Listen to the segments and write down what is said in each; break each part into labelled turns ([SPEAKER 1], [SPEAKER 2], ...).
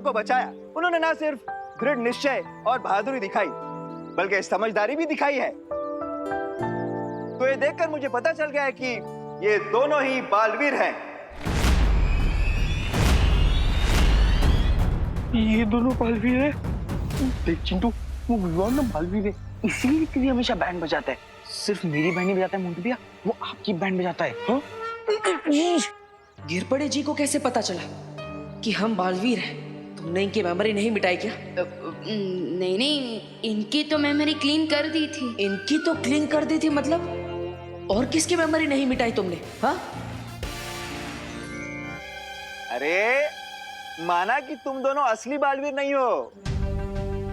[SPEAKER 1] को बचाया। उन्होंने ना सिर्फ दृढ़ निश्चय और बहादुरी दिखाई, बल्कि समझदारी भी दिखाई है। तो ये देखकर मुझे पता चल गया है कि ये दोनों ही बालवीर हैं।
[SPEAKER 2] ये दोनों बालवीर है। देख चिंटू, वो विवान ना बालवीर है, इसीलिए तेरी हमेशा बैंड बजाता है। सिर्फ मेरी बैंड नहीं बजाता है मोंटू भैया, वो आपकी बैंड बजाता है। हाँ?
[SPEAKER 3] गिरपड़े जी को कैसे पता चला कि हम बालवीर हैं? तुमने इनकी मेमोरी नहीं मिटाई क्या?
[SPEAKER 4] नहीं नहीं, इनकी तो मेमोरी क्लीन कर दी थी।
[SPEAKER 3] इनकी तो क्लीन कर दी थी मतलब? और किसकी मेमोरी नहीं मिटाई तुमने? हाँ?
[SPEAKER 1] अरे माना कि तुम दोनों असली बालवीर नहीं हो,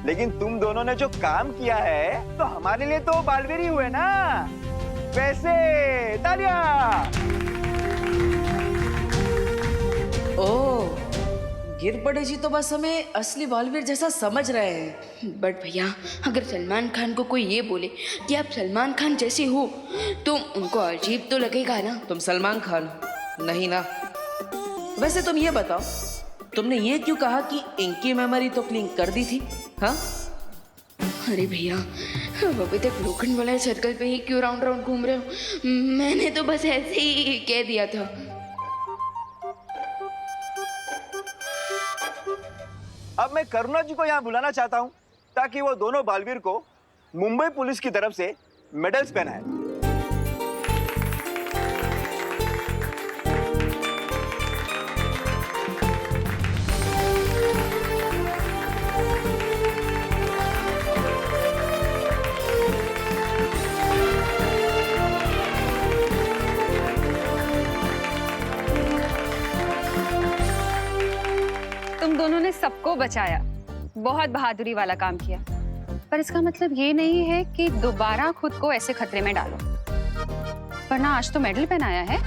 [SPEAKER 1] लेकिन तुम दोनों ने जो काम किया है तो हमारे लिए तो बालवीर ही हुए ना। वैसे तालियां।
[SPEAKER 3] ओह, गिरपड़े जी तो बस हमें असली बालवीर जैसा समझ रहे हैं।
[SPEAKER 4] बट भैया, अगर सलमान खान को कोई ये बोले कि आप सलमान खान जैसे हो तो उनको अजीब तो लगेगा ना।
[SPEAKER 3] तुम सलमान खान हो? नहीं ना। वैसे तुम ये बताओ, तुमने ये क्यों कहा कि इनकी मेमोरी तो क्लीन कर दी थी? हाँ?
[SPEAKER 4] अरे भैया, अब अभी तक लोखंड वाला सर्कल पे ही क्यों राउंड राउंड घूम रहे हो? मैंने तो बस ऐसे ही कह दिया था।
[SPEAKER 1] अब मैं करुणा जी को यहाँ बुलाना चाहता हूँ ताकि वो दोनों बालवीर को मुंबई पुलिस की तरफ से मेडल्स पहनाए।
[SPEAKER 5] तुम दोनों ने सबको बचाया, बहुत बहादुरी वाला काम किया, पर इसका मतलब ये नहीं है कि दोबारा खुद को ऐसे खतरे में डालो। वरना आज तो मेडल पहनाया है,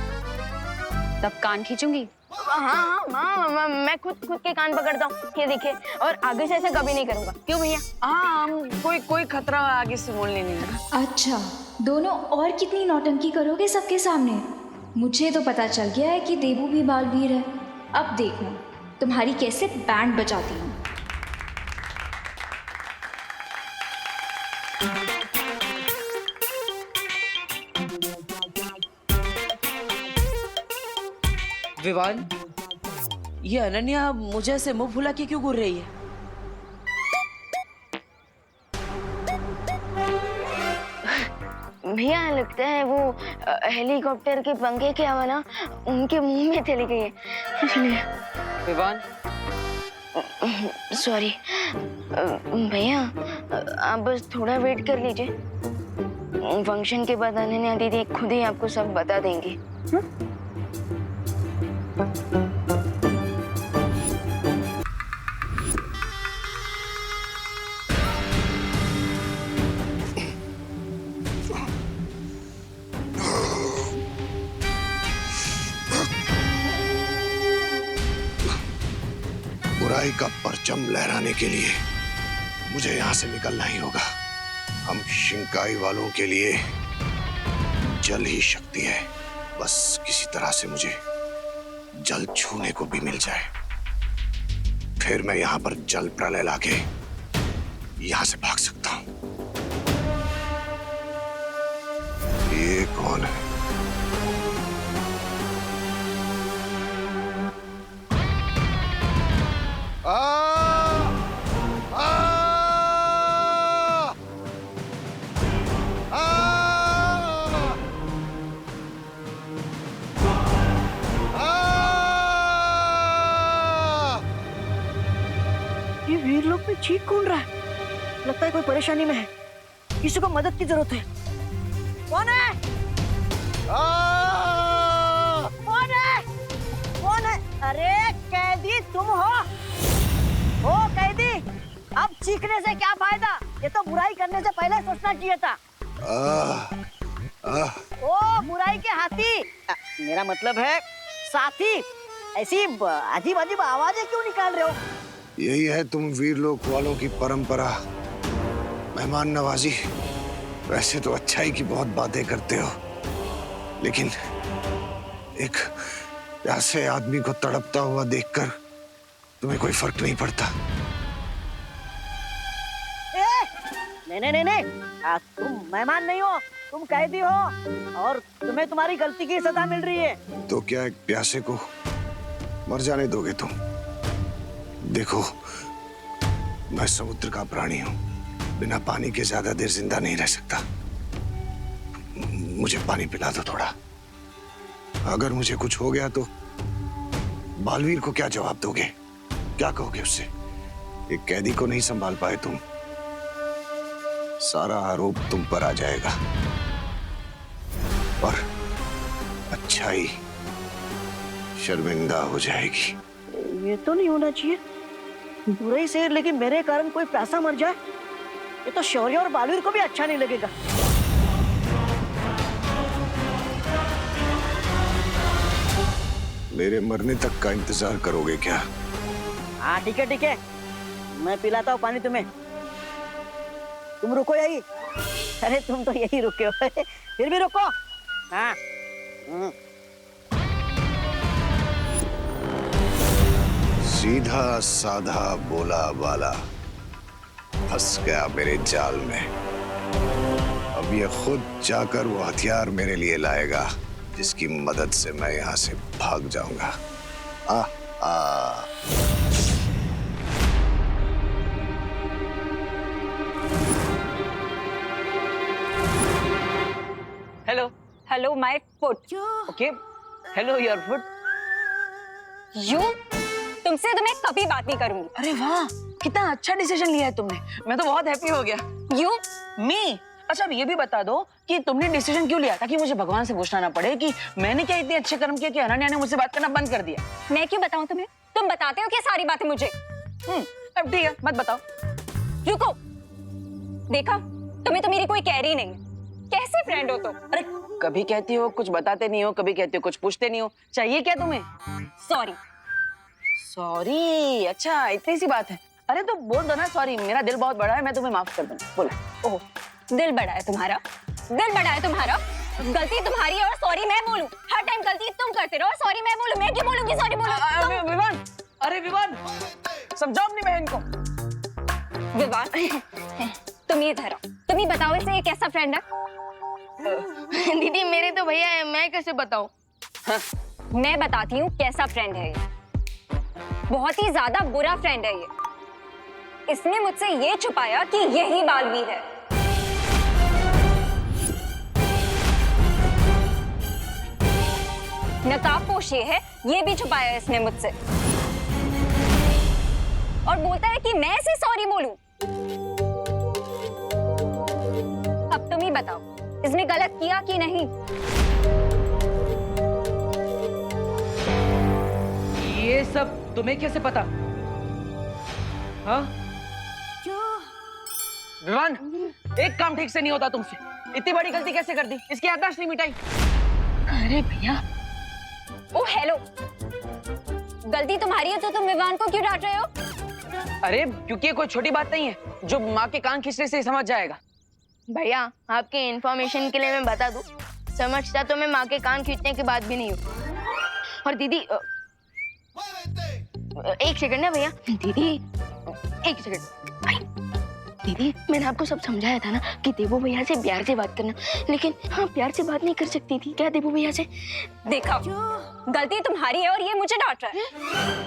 [SPEAKER 5] तब कान खींचूंगी।
[SPEAKER 6] हाँ, मैं खुद के कान पकड़ता हूँ, ये देखिए, और आगे से ऐसा कभी नहीं करूँगा। क्यों भैया?
[SPEAKER 7] हाँ, हम कोई खतरा आगे से बोलने नहीं।
[SPEAKER 8] अच्छा, दोनों और कितनी नौटंकी करोगे सबके सामने? मुझे तो पता चल गया है कि देबू भी बालवीर है। अब देखना तुम्हारी कैसे बैंड बजाती हूँ।
[SPEAKER 3] विवान, ये अनन्या मुझे ऐसे मुंह फुला के क्यों घूर रही है?
[SPEAKER 6] भैया लगता है वो हेलीकॉप्टर के पंखे क्या हुआ ना, उनके मुंह में चली गई है, इसलिए।
[SPEAKER 3] विवान,
[SPEAKER 6] सॉरी भैया, आप बस थोड़ा वेट कर लीजिए। फंक्शन के बाद अनन्या दीदी खुद ही आपको सब बता देंगी।
[SPEAKER 9] बुराई का परचम लहराने के लिए मुझे यहाँ से निकलना ही होगा। हम शिंकाई वालों के लिए जल ही शक्ति है। बस किसी तरह से मुझे जल छूने को भी मिल जाए, फिर मैं यहाँ पर जल प्रलय लाके यहाँ से भाग सकता हूँ। ये कौन है?
[SPEAKER 7] ये वीर लोग में चीख कौन रहा है? लगता है कोई परेशानी में है, किसी को मदद की जरूरत है। कौन है? कौन है? कौन है? अरे कैदी तुम हो कैदी? अब चीखने से क्या फायदा? ये तो बुराई करने से पहले सोचना चाहिए था। ओ बुराई के हाथी, मेरा मतलब है साथी, ऐसी अजीब अजीब आवाजें क्यों निकाल रहे हो?
[SPEAKER 9] यही है तुम वीर लोक वालों की परंपरा, मेहमान नवाजी। वैसे तो अच्छाई की बहुत बातें करते हो, लेकिन एक प्यासे आदमी को तड़पता हुआ देखकर तुम्हें कोई फर्क नहीं पड़ता?
[SPEAKER 7] नहीं, तुम मेहमान नहीं हो, तुम कैदी हो और तुम्हें तुम्हारी गलती की सजा मिल रही है।
[SPEAKER 9] तो क्या एक प्यासे को मर जाने दोगे तुम? देखो, मैं समुद्र का प्राणी हूं, बिना पानी के ज्यादा देर जिंदा नहीं रह सकता। मुझे पानी पिला दो थोड़ा। अगर मुझे कुछ हो गया तो बालवीर को क्या जवाब दोगे? क्या कहोगे उससे? एक कैदी को नहीं संभाल पाए तुम, सारा आरोप तुम पर आ जाएगा और अच्छाई शर्मिंदा हो जाएगी।
[SPEAKER 7] ये तो नहीं होना चाहिए, बुराई से, लेकिन मेरे कारण कोई प्यासा मर जाए, ये तो शौर्य और बालवीर को भी अच्छा नहीं लगेगा।
[SPEAKER 9] मेरे मरने तक का इंतजार करोगे क्या?
[SPEAKER 7] हाँ ठीक है, मैं पिलाता हूँ पानी तुम्हें, तुम रुको यही। अरे तुम तो यही रुके हो फिर भी रुको। हाँ
[SPEAKER 9] सीधा साधा बोला बाला फंस गया मेरे जाल में। अब ये खुद जाकर वो हथियार मेरे लिए लाएगा जिसकी मदद से मैं यहाँ से भाग जाऊंगा। आ आ
[SPEAKER 5] hello my foot.
[SPEAKER 2] Okay, hello your foot.
[SPEAKER 5] You तुमसे तो मैं कभी बात नहीं करूंगी।
[SPEAKER 3] अरे वाह, कितना अच्छा डिसीजन लिया है तुमने। मैं तो बहुत हैप्पी हो गया।
[SPEAKER 5] यू
[SPEAKER 3] मी, अच्छा अब ये भी बता दो कि तुमने डिसीजन क्यों लिया, ताकि मुझे भगवान से पूछना ना पड़े कि मैंने क्या इतने अच्छे कर्म किए कि अनन्या ने मुझसे बात करना बंद कर दिया।
[SPEAKER 5] मैं क्यों बताऊं तुम्हें? तुम बताते हो क्या सारी बातें मुझे?
[SPEAKER 3] अब ठीक है, मत बताओ।
[SPEAKER 5] रुको, देखा तुम्हें तो मेरी कोई कैरी नहीं है। कैसे फ्रेंड हो तुम?
[SPEAKER 3] अरे कभी कहती हो कुछ बताते नहीं हो, कभी कहती हो कुछ पूछते नहीं हो। चाहिए क्या तुम्हें?
[SPEAKER 5] सॉरी।
[SPEAKER 3] सॉरी? अच्छा इतनी सी बात है। अरे तो बोल दो ना सॉरी, मेरा दिल बहुत बड़ा है, मैं तुम्हें माफ कर दूंगा। बोला।
[SPEAKER 5] ओह, दिल बड़ा है तुम्हारा? दिल बड़ा है तुम्हारा? गलती तुम्हारी है और सॉरी मैं बोलूं? हर टाइम गलती तुम करते रहो, सॉरी मैं बोलूं? मैं क्यों बोलूंगी सॉरी बोलूं?
[SPEAKER 3] विवान, अरे विवान, समझाओ अपनी बहन को।
[SPEAKER 5] विवान, तुम ये ठहराओ, तुम ही बताओ इसे ये कैसा फ्रेंड है?
[SPEAKER 6] दीदी मेरे तो भैया है, मैं कैसे बताऊं?
[SPEAKER 5] मैं बताती हूँ कैसा फ्रेंड है ये। बहुत ही ज्यादा बुरा फ्रेंड है ये। इसने मुझसे ये छुपाया कि यही बालवीर है। नकाबपोश ये है, ये भी छुपाया इसने मुझसे। और बोलता है कि मैं इसे सॉरी बोलूं। अब तुम ही बताओ, इसने गलत किया कि नहीं?
[SPEAKER 3] ये सब तुम्हें कैसे पता? हाँ? विवान, एक काम ठीक से नहीं होता तुमसे। इतनी बड़ी गलती कैसे कर दी? इसकी याददाश्त नहीं मिटाई।
[SPEAKER 6] अरे भैया,
[SPEAKER 5] ओ हेलो, गलती तुम्हारी है तो तुम विवान को क्यों डांट रहे हो?
[SPEAKER 3] अरे क्योंकि ये कोई छोटी बात नहीं है जो माँ के कान खींचने से ही समझ जाएगा।
[SPEAKER 6] भैया आपके इंफॉर्मेशन के लिए मैं बता दूं, समझता तो मैं माँ के कान खींचने के बाद भी नहीं हूँ। और दीदी एक सेकंड ना भैया, दीदी एक सेकंड। दीदी मैंने आपको सब समझाया था ना कि देवो भैया से प्यार से बात करना, लेकिन हाँ प्यार से बात नहीं कर सकती थी क्या देवो भैया से?
[SPEAKER 5] देखा, गलती तुम्हारी है और ये मुझे डांट रहा है।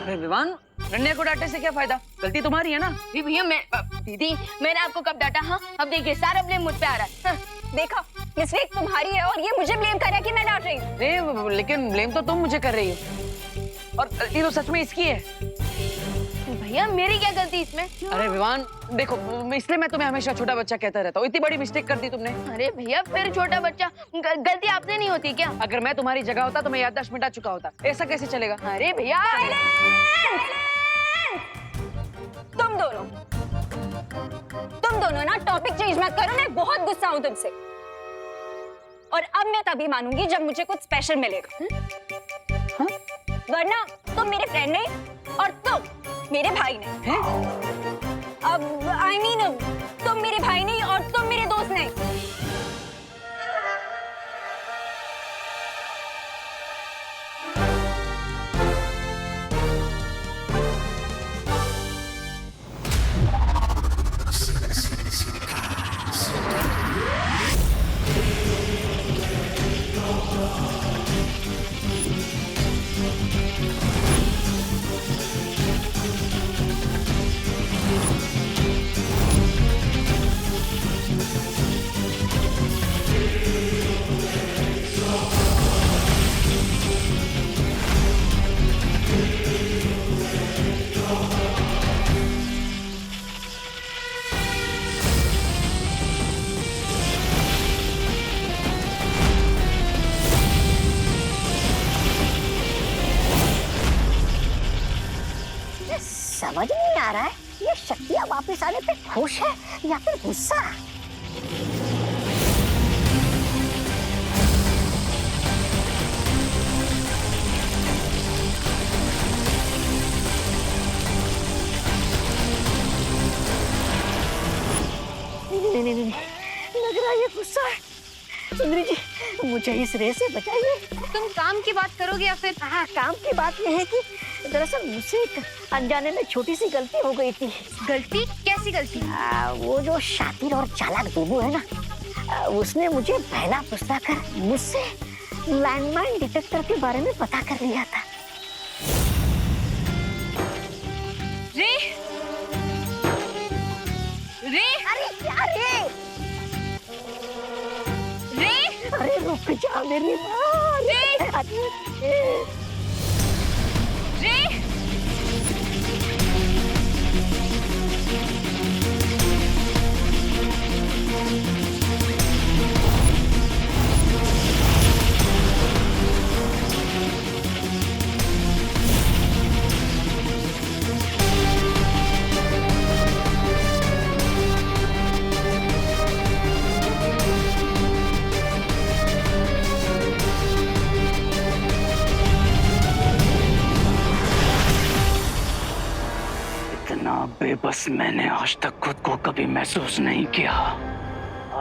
[SPEAKER 3] अरे विवान, नन्या को डांटने से क्या फायदा? गलती तुम्हारी है ना।
[SPEAKER 6] भैया मैं दीदी मैंने आपको कब डांटा? हाँ अब देखिए सारा ब्लेम मुझ पे आ रहा है। हाँ।
[SPEAKER 5] देखा, मिस्टेक तुम्हारी है और ये मुझे ब्लेम कर रहा है कि मैं डांट रही हूँ।
[SPEAKER 3] अरे लेकिन ब्लेम तो तुम मुझे कर रही हो और गलती तो सच में इसकी है।
[SPEAKER 6] भैया मेरी क्या गलती इसमें?
[SPEAKER 3] अरे विवान देखो, इसलिए मैं तुम्हें हमेशा छोटा बच्चा कहता रहता हूँ। इतनी बड़ी मिस्टेक कर दी तुमने।
[SPEAKER 6] अरे भैया फिर छोटा बच्चा, गलती आपसे नहीं होती क्या?
[SPEAKER 3] अगर मैं तुम्हारी जगह होता तो मैं याददाश्त मिटा चुका होता। ऐसा कैसे चलेगा?
[SPEAKER 6] अरे भैया
[SPEAKER 5] तुम दोनों ना टॉपिक चेंज मत करो, मैं बहुत गुस्सा हूँ तुमसे। और अब मैं तभी मानूंगी जब मुझे कुछ स्पेशल मिलेगा। हाँ? वरना तुम मेरे फ्रेंड नहीं और तुम मेरे भाई नहीं। अब I mean, तुम मेरे भाई नहीं और तुम मेरे दोस्त नहीं।
[SPEAKER 7] रहा है? ये शक्तियाँ वापस आने पे खुश है या फिर गुस्सा? नहीं, लग रहा है ये गुस्सा है। सुंदरी जी, मुझे इस रेस से बचाइए।
[SPEAKER 5] तुम काम की बात करोगे या फिर?
[SPEAKER 7] हाँ, काम की बात यह है कि दरअसल मुझसे एक अनजाने में छोटी सी गलती हो गई थी।
[SPEAKER 5] गलती? कैसी गलती?
[SPEAKER 7] वो जो शातिर और चालाक देबू है ना, उसने मुझे पहला पुछता कर मुझसे लैंडमाइन डिटेक्टर के बारे में पता कर लिया था।
[SPEAKER 5] रे रे
[SPEAKER 7] अरे क्या रे?
[SPEAKER 5] रे
[SPEAKER 7] अरे रुक जा मेरी माँ।
[SPEAKER 5] रे रे
[SPEAKER 2] इतना बेबस मैंने आज तक खुद को कभी महसूस नहीं किया।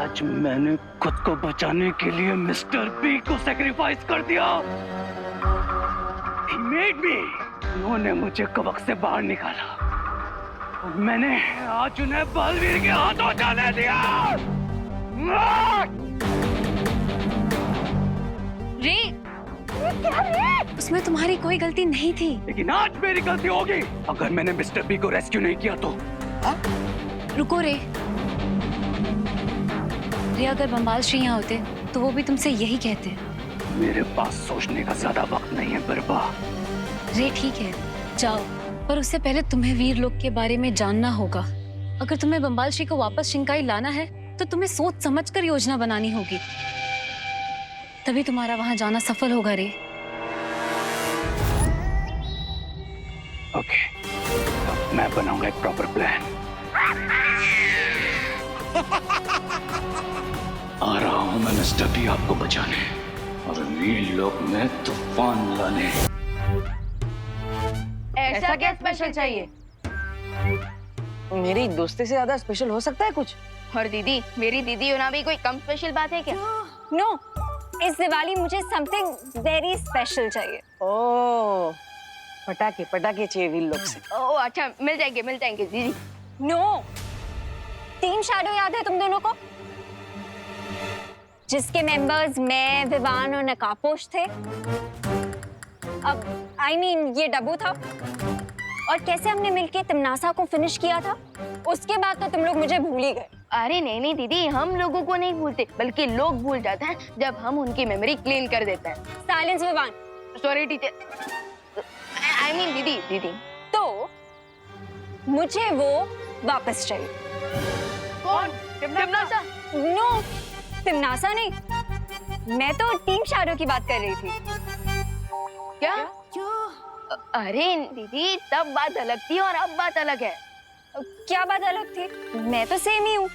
[SPEAKER 2] आज मैंने खुद को बचाने के लिए मिस्टर बी को सैक्रिफाइस कर दिया। He made me। उन्होंने मुझे कवक से बाहर निकाला और मैंने आज उन्हें बलवीर के हाथों जाने दिया।
[SPEAKER 5] रे उसमें तुम्हारी कोई गलती नहीं थी।
[SPEAKER 2] लेकिन आज मेरी गलती होगी अगर मैंने मिस्टर बी को रेस्क्यू नहीं किया तो।
[SPEAKER 5] रुको रे, अगर बम्बाल श्री यहाँ होते तो वो भी तुमसे यही कहते।
[SPEAKER 2] मेरे पास सोचने का ज्यादा वक्त नहीं है बिरबा।
[SPEAKER 5] रे ठीक है, जाओ, पर उससे पहले तुम्हें वीर लोक के बारे में जानना होगा। अगर तुम्हें बम्बाल श्री को वापस शिंकाई लाना है तो तुम्हें सोच समझकर योजना बनानी होगी, तभी तुम्हारा वहां जाना सफल होगा रे।
[SPEAKER 2] ओके, अब मैं बनाऊंगा एक प्रॉपर प्लान। आ रहा हूं मैं मिस्टर बी आपको बचाने और वीर लोक में तूफान लाने।
[SPEAKER 3] ऐसा क्या स्पेशल चाहिए? मेरी दोस्ती से ज्यादा स्पेशल हो सकता है कुछ?
[SPEAKER 6] और दीदी, मेरी दीदी होना भी कोई कम स्पेशल बात है क्या?
[SPEAKER 8] नो, इस दिवाली मुझे समथिंग वेरी स्पेशल चाहिए।
[SPEAKER 3] ओह, पटाखे पटाखे चाहिए वीर लोक से।
[SPEAKER 6] ओह अच्छा, मिल जाएंगे दीदी।
[SPEAKER 8] नो, टीम शैडो याद है तुम दोनों को, जिसके मेंबर्स मैं, विवान और नकापोश थे। अब I mean, ये डब्बू था और कैसे हमने मिलके तिमनासा को फिनिश किया था, उसके बाद तो तुम लोग मुझे भूल ही गए।
[SPEAKER 6] अरे नहीं दीदी, हम लोगों को नहीं भूलते, बल्कि लोग भूल जाते हैं जब हम उनकी मेमोरी क्लीन कर देते हैं।
[SPEAKER 8] Silence Vivaan.
[SPEAKER 6] Sorry teacher. I mean दीदी।
[SPEAKER 8] तो मुझे वो वापस चाहिए।
[SPEAKER 6] कौन? तिमनासा?
[SPEAKER 8] नो, तिमनासा नहीं, मैं तो टीम शैडो की बात कर रही थी।
[SPEAKER 6] क्या? अरे दीदी, तब बात अलग थी और अब बात अलग है।
[SPEAKER 8] क्या बात अलग थी? मैं तो सेम ही हूँ।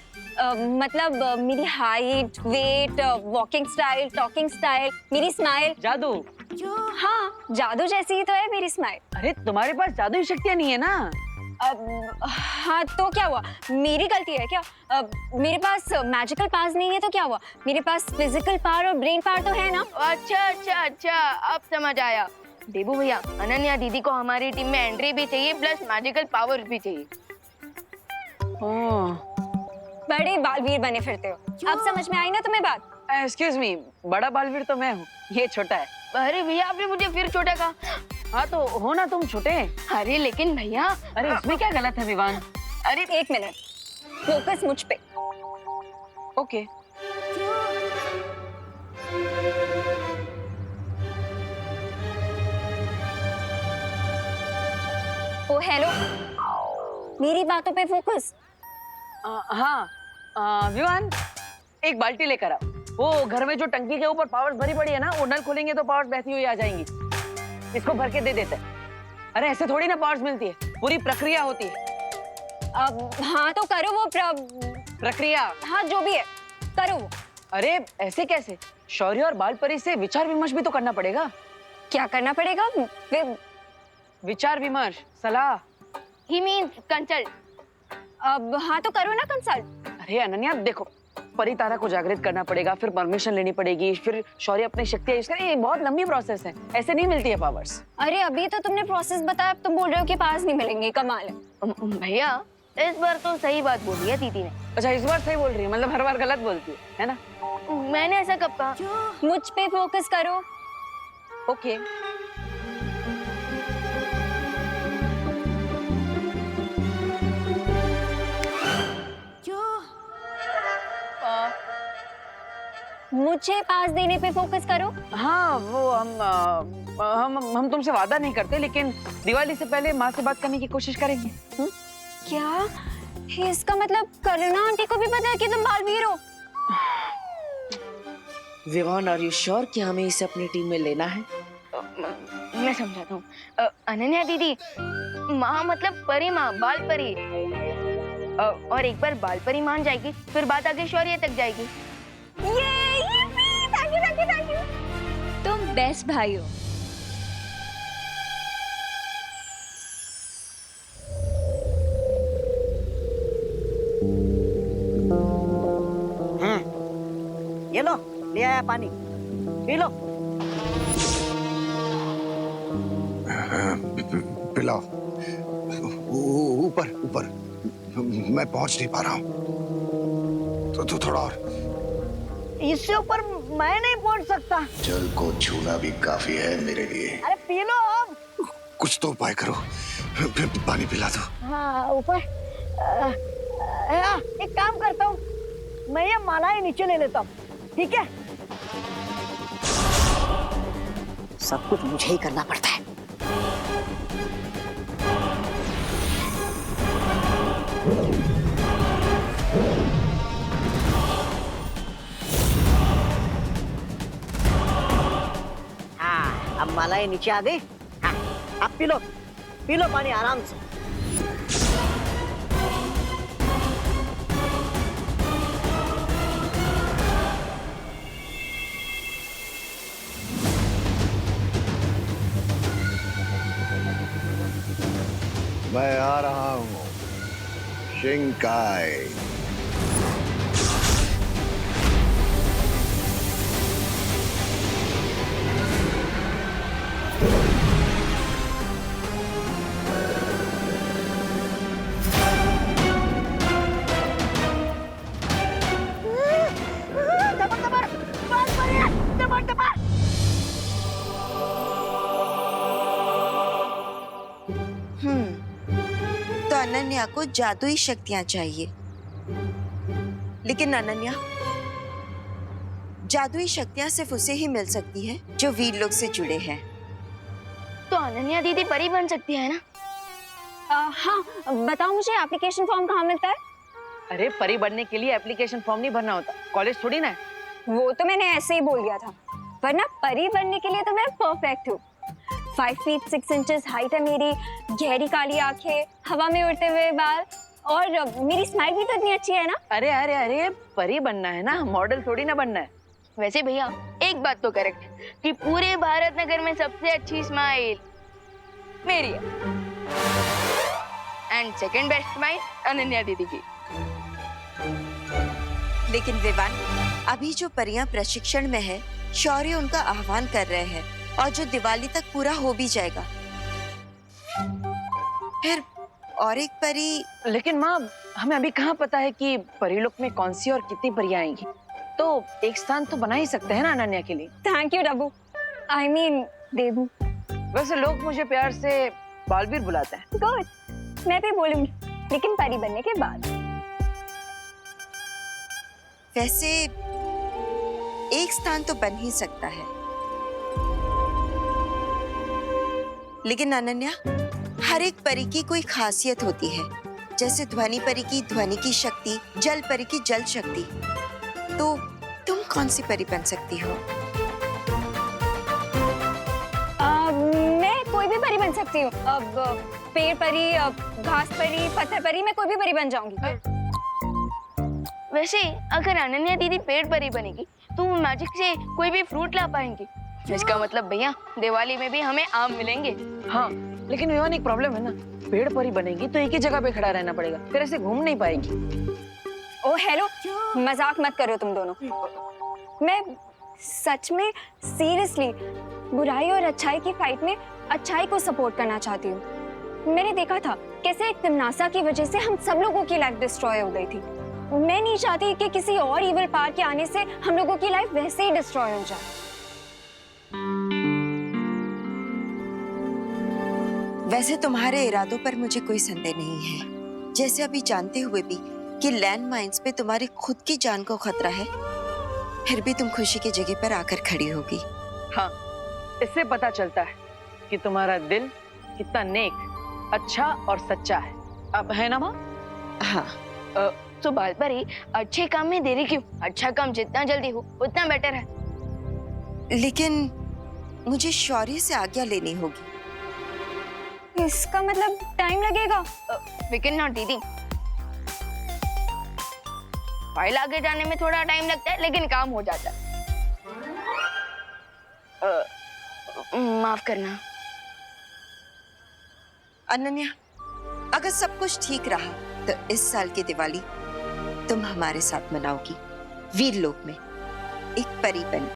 [SPEAKER 8] मतलब मेरी height, weight, walking style, talking style, मेरी स्माइल।
[SPEAKER 3] जादू?
[SPEAKER 8] हाँ, जादू जैसी ही तो है मेरी स्माइल।
[SPEAKER 3] अरे तुम्हारे पास जादुई शक्तियाँ नहीं है ना?
[SPEAKER 8] हाँ तो क्या हुआ? मेरी गलती है क्या? मेरे पास मैजिकल पावर्स नहीं है तो क्या हुआ? मेरे पास फिजिकल पावर और ब्रेन पावर तो है ना।
[SPEAKER 6] अच्छा, अब समझ आया। देबू भैया, अनन्या दीदी को हमारी टीम में एंट्री भी चाहिए प्लस मैजिकल पावर भी चाहिए।
[SPEAKER 8] बड़े बालवीर बने फिरते हो। अब समझ में आई ना तुम्हें बात?
[SPEAKER 3] एक्सक्यूज मी, बड़ा बालवीर तो मैं हूँ, ये छोटा है।
[SPEAKER 6] अरे भैया, आपने मुझे फिर छोटा कहा।
[SPEAKER 3] हाँ तो हो ना तुम छोटे।
[SPEAKER 6] अरे लेकिन भैया।
[SPEAKER 3] अरे इसमें क्या गलत है विवान?
[SPEAKER 8] अरे एक मिनट, फोकस मुझ पे।
[SPEAKER 3] ओके।
[SPEAKER 8] ओ हेलो, मेरी बातों पे फोकस।
[SPEAKER 3] हाँ विवान, एक बाल्टी लेकर आओ। वो घर में जो टंकी के ऊपर पावर्स भरी पड़ी है ना, वो नल खोलेंगे तो पावर्स बहती हुई आ जाएंगी। इसको भर के दे देते हैं। अरे ऐसे थोड़ी ना पावर्स मिलती है, पूरी प्रक्रिया होती है।
[SPEAKER 8] अब हाँ तो करो वो
[SPEAKER 3] प्रक्रिया।
[SPEAKER 8] हाँ जो भी है करो वो।
[SPEAKER 3] अरे ऐसे कैसे? शौर्य और बाल परी से विचार विमर्श भी तो करना पड़ेगा।
[SPEAKER 8] क्या करना पड़ेगा?
[SPEAKER 3] विचार विमर्श, सलाह।
[SPEAKER 6] ही मीन्स कंसल्ट।
[SPEAKER 8] अब हाँ तो करो ना कंसल्ट।
[SPEAKER 3] अरे अनन्या देखो, परी तारा को जागृत करना पड़ेगा, फिर परमिशन लेनी पड़ेगी, फिर शौर्य अपनी शक्तियां यूज करे। ये बहुत लंबी प्रोसेस है, ऐसे नहीं मिलती है पावर्स।
[SPEAKER 8] अरे अभी तो तुमने प्रोसेस बताया, अब तुम बोल रहे हो कि पास नहीं मिलेंगे। कमाल है।
[SPEAKER 6] भैया इस बार तो सही बात बोली है दीदी ने।
[SPEAKER 3] अच्छा इस बार सही बोल रही है, मतलब हर बार गलत बोलती है ना?
[SPEAKER 6] मैंने ऐसा कब कहा?
[SPEAKER 8] मुझ पे फोकस करो।
[SPEAKER 3] ओके।
[SPEAKER 8] मुझे पास देने पे फोकस करो।
[SPEAKER 3] हाँ वो हम तुमसे वादा नहीं करते, लेकिन दिवाली से पहले माँ से बात करने की कोशिश करेंगे।
[SPEAKER 8] क्या इसका मतलब करुणा आंटी को भी पता है कि तुम बालवीर हो?
[SPEAKER 3] विवान, आर यू श्योर कि हमें इसे अपनी टीम में लेना है?
[SPEAKER 6] मैं समझाता हूँ। अनन्या दीदी, माँ मतलब परी माँ, बाल परी। और एक बार बाल परी मान जाएगी फिर बात आगे शौर्य तक जाएगी।
[SPEAKER 8] Thank you. तुम बेस्ट भाई हो।
[SPEAKER 7] ये लो, ले आया पानी, पी लो।
[SPEAKER 9] पिलाओ। ऊपर ऊपर, मैं पहुंच नहीं पा रहा हूँ। तो थोड़ा और।
[SPEAKER 7] इससे ऊपर मैं नहीं पहुंच सकता।
[SPEAKER 9] जल को छूना भी काफी है मेरे लिए।
[SPEAKER 7] अरे पी लो अब।
[SPEAKER 9] कुछ तो उपाय करो, पानी पिला दो।
[SPEAKER 7] हाँ ऊपर। एक काम करता हूँ, मैं ये मालाएं नीचे ले लेता हूँ, ठीक है? सब कुछ मुझे ही करना पड़ता है। हाँ अब मालाएं नीचे आ गई। हाँ अब पी लो पानी आराम से।
[SPEAKER 9] मैं आ रहा हूँ शिंकाई।
[SPEAKER 10] तो अनन्या को जादुई शक्तियां चाहिए, लेकिन अनन्या, जादुई शक्तियां सिर्फ उसे ही मिल सकती है जो वीर लोग से जुड़े हैं।
[SPEAKER 6] तो अनन्या दीदी परी बन सकती है ना?
[SPEAKER 8] हाँ बताओ मुझे एप्लीकेशन फॉर्म कहाँ मिलता है?
[SPEAKER 3] अरे परी बनने के लिए एप्लीकेशन फॉर्म नहीं भरना होता, कॉलेज थोड़ी ना है।
[SPEAKER 8] वो तो मैंने ऐसे ही बोल दिया था, वरना परी बनने के लिए तो मैं परफेक्ट हूँ। 5 फीट 6 इंचेस हाइट है मेरी, गहरी काली आंखें, हवा में उड़ते हुए बाल, और मेरी स्माइल भी तो इतनी अच्छी है ना।
[SPEAKER 3] अरे अरे अरे परी बनना है ना, मॉडल थोड़ी ना बनना है।
[SPEAKER 6] वैसे भैया एक बात तो करेक्ट है कि पूरे भारत नगर में सबसे अच्छी स्माइल मेरी है, and second best smile Ananya दीदी की।
[SPEAKER 10] लेकिन विवान, अभी जो परियां प्रशिक्षण में है, शौर्य उनका आह्वान कर रहे हैं, और जो दिवाली तक पूरा हो भी जाएगा। फिर और एक परी।
[SPEAKER 3] लेकिन माँ, हमें अभी कहाँ पता है कि परीलोक में कौन सी और कितनी परियां आएंगी, तो एक स्थान तो बना ही सकते हैं ना अनन्या के लिए।
[SPEAKER 8] Thank you Dabbu, I mean Debu.
[SPEAKER 3] वैसे लोग मुझे प्यार से बालवीर बुलाते हैं।
[SPEAKER 8] गुड, मैं भी बोलूंगी, लेकिन परी बनने के बाद।
[SPEAKER 10] वैसे एक स्थान तो बन ही सकता है, लेकिन अनन्या, हर एक परी की कोई खासियत होती है। जैसे ध्वनि परी की ध्वनि की शक्ति, जल परी की जल शक्ति। तो तुम कौन सी परी बन सकती हो?
[SPEAKER 8] मैं कोई भी परी बन सकती हूँ। अब पेड़ परी, घास परी, पत्थर परी, मैं कोई भी परी बन जाऊंगी।
[SPEAKER 6] वैसे अगर अनन्या दीदी पेड़ परी बनेगी तो वो मैजिक से कोई भी फ्रूट ला पाएंगी। इसका मतलब भैया दिवाली में भी हमें आम मिलेंगे।
[SPEAKER 3] हाँ, लेकिन विवान एक प्रॉब्लम है ना, पेड़ परी बनेगी तो एक ही जगह पे खड़ा रहना पड़ेगा, फिर ऐसे घूम नहीं पाएगी।
[SPEAKER 8] ओ हेलो, मजाक मत करो तुम दोनों। मैं सच में सीरियसली बुराई और अच्छाई की फाइट में अच्छाई को सपोर्ट करना चाहती हूँ। मैंने देखा था कैसे एक तिमनासा की वजह से हम सब लोगों की लाइफ डिस्ट्रॉय हो गई थी। मैं नहीं चाहती कि किसी और इविल पावर के आने से हम लोगों की लाइफ वैसे ही डिस्ट्रॉय हो जाए।
[SPEAKER 10] वैसे तुम्हारे इरादों पर मुझे कोई संदेह नहीं है। जैसे अभी जानते हुए भी कि लैंड माइंस पे तुम्हारी खुद की जान को खतरा है, फिर भी तुम खुशी की जगह पर आकर खड़ी होगी।
[SPEAKER 3] हाँ, इससे पता चलता है कि तुम्हारा दिल कितना नेक, अच्छा और सच्चा है। अब है ना माँ?
[SPEAKER 10] हाँ।
[SPEAKER 6] तो बाल परी, अच्छे काम में देरी क्यों? अच्छा काम जितना जल्दी हो उतना बेटर है।
[SPEAKER 10] लेकिन मुझे शौर्य से आज्ञा लेनी होगी।
[SPEAKER 8] इसका मतलब टाइम लगेगा?
[SPEAKER 6] वी कैन नॉट दीदी। फाइल आगे जाने में थोड़ा टाइम लगता है लेकिन काम हो जाता है। माफ करना
[SPEAKER 10] अनन्या, अगर सब कुछ ठीक रहा तो इस साल की दिवाली तुम हमारे साथ मनाओगी, वीर लोक में एक परी बन।